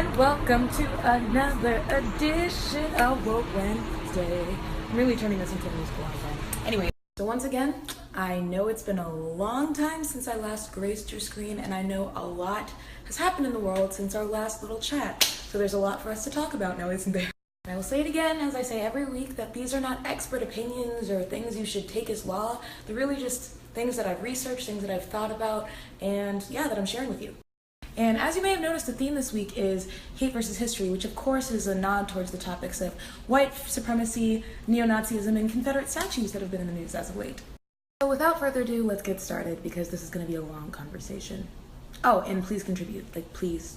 and welcome to another edition of Woke Wednesday. I'm really turning this into a musical again. Anyway, so once again, I know it's been a long time since I last graced your screen, and I know a lot has happened in the world since our last little chat. So there's a lot for us to talk about now, isn't there? And I will say it again, as I say every week, that these are not expert opinions or things you should take as law. They're really just things that I've researched, things that I've thought about, and that I'm sharing with you. And as you may have noticed, the theme this week is hate versus history, which of course is a nod towards the topics of white supremacy, neo-Nazism, and Confederate statues that have been in the news as of late. So without further ado, let's get started, because this is going to be a long conversation. Oh, and please contribute. Please.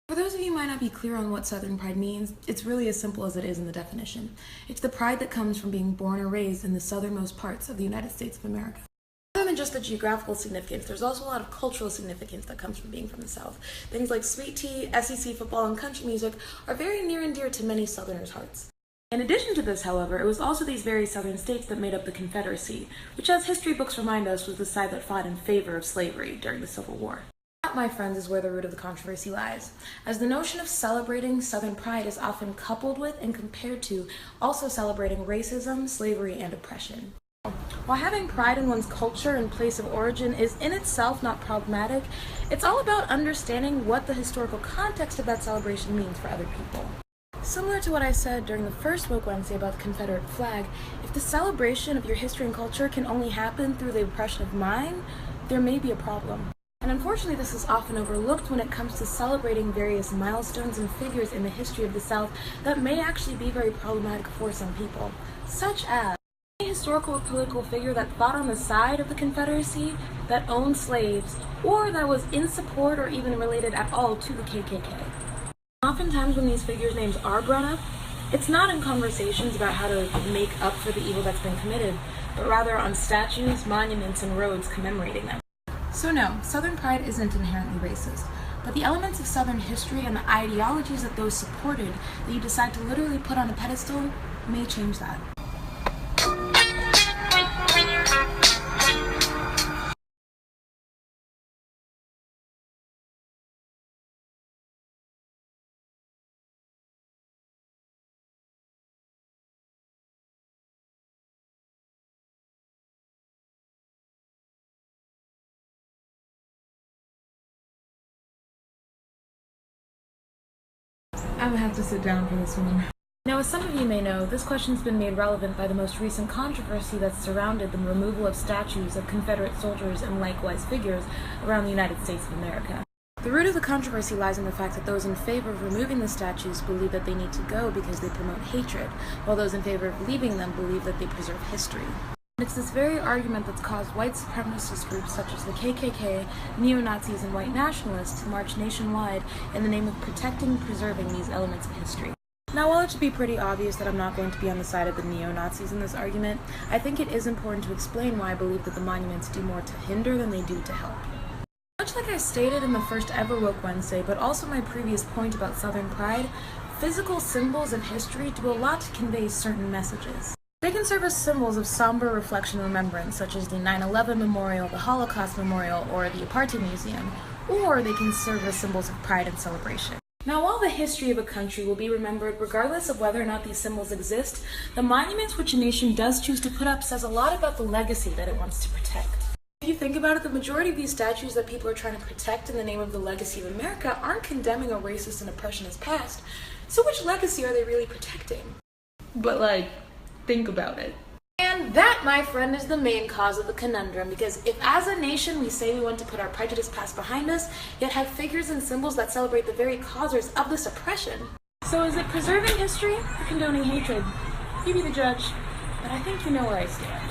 For those of you who might not be clear on what Southern pride means, it's really as simple as it is in the definition. It's the pride that comes from being born or raised in the southernmost parts of the United States of America. Other than just the geographical significance, there's also a lot of cultural significance that comes from being from the South. Things like sweet tea, SEC football, and country music are very near and dear to many Southerners' hearts. In addition to this, however, it was also these very southern states that made up the Confederacy, which, as history books remind us, was the side that fought in favor of slavery during the Civil War. That, my friends, is where the root of the controversy lies, as the notion of celebrating Southern pride is often coupled with and compared to also celebrating racism, slavery, and oppression. While having pride in one's culture and place of origin is in itself not problematic, it's all about understanding what the historical context of that celebration means for other people. Similar to what I said during the first Woke Wednesday about the Confederate flag, if the celebration of your history and culture can only happen through the oppression of mine, there may be a problem. And unfortunately, this is often overlooked when it comes to celebrating various milestones and figures in the history of the South that may actually be very problematic for some people, such as a historical or political figure that fought on the side of the Confederacy, that owned slaves, or that was in support or even related at all to the KKK. Oftentimes when these figures' names are brought up, it's not in conversations about how to make up for the evil that's been committed, but rather on statues, monuments, and roads commemorating them. So no, Southern pride isn't inherently racist, but the elements of Southern history and the ideologies that those supported that you decide to literally put on a pedestal may change that. I'm gonna have to sit down for this one. Now, as some of you may know, this question's been made relevant by the most recent controversy that's surrounded the removal of statues of Confederate soldiers and likewise figures around the United States of America. The root of the controversy lies in the fact that those in favor of removing the statues believe that they need to go because they promote hatred, while those in favor of leaving them believe that they preserve history. It's this very argument that's caused white supremacist groups such as the KKK, neo-Nazis, and white nationalists to march nationwide in the name of protecting and preserving these elements of history. Now, while it should be pretty obvious that I'm not going to be on the side of the neo-Nazis in this argument, I think it is important to explain why I believe that the monuments do more to hinder than they do to help. Much like I stated in the first ever Woke Wednesday, but also my previous point about Southern pride, physical symbols of history do a lot to convey certain messages. They can serve as symbols of somber reflection and remembrance, such as the 9/11 Memorial, the Holocaust Memorial, or the Apartheid Museum, or they can serve as symbols of pride and celebration. Now, while the history of a country will be remembered regardless of whether or not these symbols exist, the monuments which a nation does choose to put up says a lot about the legacy that it wants to protect. If you think about it, the majority of these statues that people are trying to protect in the name of the legacy of America aren't condemning a racist and oppressionist past, so which legacy are they really protecting? But think about it. And that, my friend, is the main cause of the conundrum, because if as a nation we say we want to put our prejudice past behind us, yet have figures and symbols that celebrate the very causers of this oppression, so is it preserving history or condoning hatred? You be the judge, but I think you know where I stand.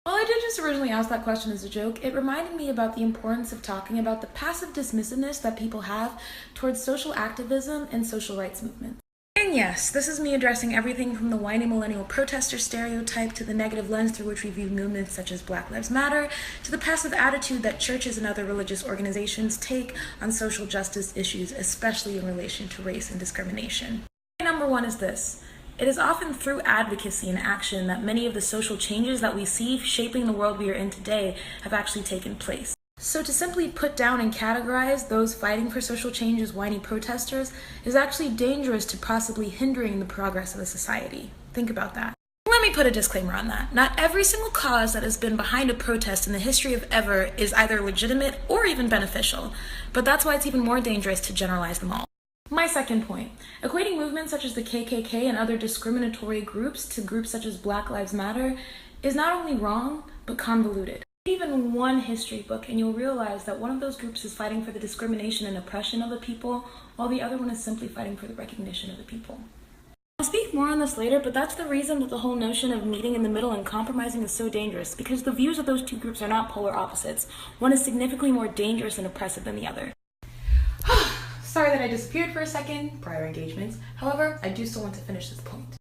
While I did just originally ask that question as a joke, it reminded me about the importance of talking about the passive dismissiveness that people have towards social activism and social rights movement. And yes, this is me addressing everything from the whiny millennial protester stereotype to the negative lens through which we view movements such as Black Lives Matter, to the passive attitude that churches and other religious organizations take on social justice issues, especially in relation to race and discrimination. Number one is this. It is often through advocacy and action that many of the social changes that we see shaping the world we are in today have actually taken place. So to simply put down and categorize those fighting for social change as whiny protesters is actually dangerous to possibly hindering the progress of a society. Think about that. Let me put a disclaimer on that. Not every single cause that has been behind a protest in the history of ever is either legitimate or even beneficial, but that's why it's even more dangerous to generalize them all. My second point, equating movements such as the KKK and other discriminatory groups to groups such as Black Lives Matter is not only wrong, but convoluted. Read even one history book and you'll realize that one of those groups is fighting for the discrimination and oppression of the people, while the other one is simply fighting for the recognition of the people. I'll speak more on this later, but that's the reason that the whole notion of meeting in the middle and compromising is so dangerous, because the views of those two groups are not polar opposites. One is significantly more dangerous and oppressive than the other. Sorry that I disappeared for a second, prior engagements. However, I do still want to finish this point.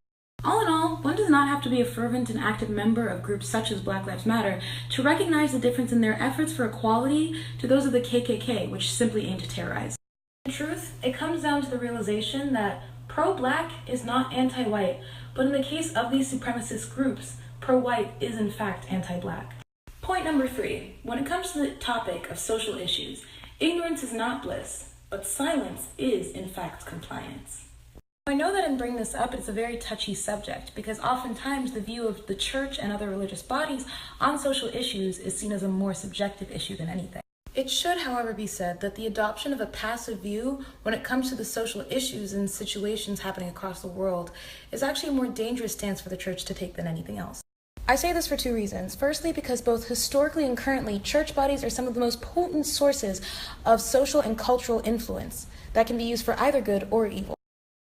All in all, one does not have to be a fervent and active member of groups such as Black Lives Matter to recognize the difference in their efforts for equality to those of the KKK, which simply aim to terrorize. In truth, it comes down to the realization that pro-black is not anti-white, but in the case of these supremacist groups, pro-white is in fact anti-black. Point number 3. When it comes to the topic of social issues, ignorance is not bliss, but silence is in fact compliance. I know that in bringing this up, it's a very touchy subject because oftentimes the view of the church and other religious bodies on social issues is seen as a more subjective issue than anything. It should, however, be said that the adoption of a passive view when it comes to the social issues and situations happening across the world is actually a more dangerous stance for the church to take than anything else. I say this for 2 reasons. Firstly, because both historically and currently, church bodies are some of the most potent sources of social and cultural influence that can be used for either good or evil.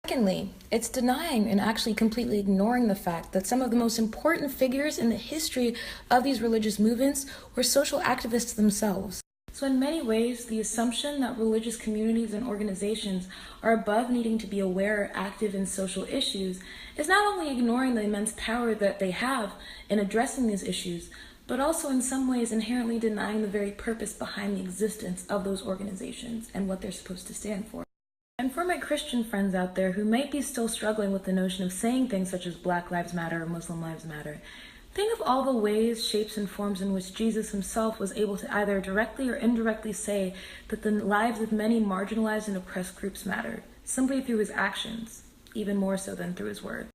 Secondly, it's denying and actually completely ignoring the fact that some of the most important figures in the history of these religious movements were social activists themselves. So in many ways, the assumption that religious communities and organizations are above needing to be aware or active in social issues is not only ignoring the immense power that they have in addressing these issues, but also in some ways inherently denying the very purpose behind the existence of those organizations and what they're supposed to stand for. And for my Christian friends out there who might be still struggling with the notion of saying things such as Black Lives Matter or Muslim Lives Matter, think of all the ways, shapes, and forms in which Jesus himself was able to either directly or indirectly say that the lives of many marginalized and oppressed groups mattered, simply through his actions, even more so than through his word.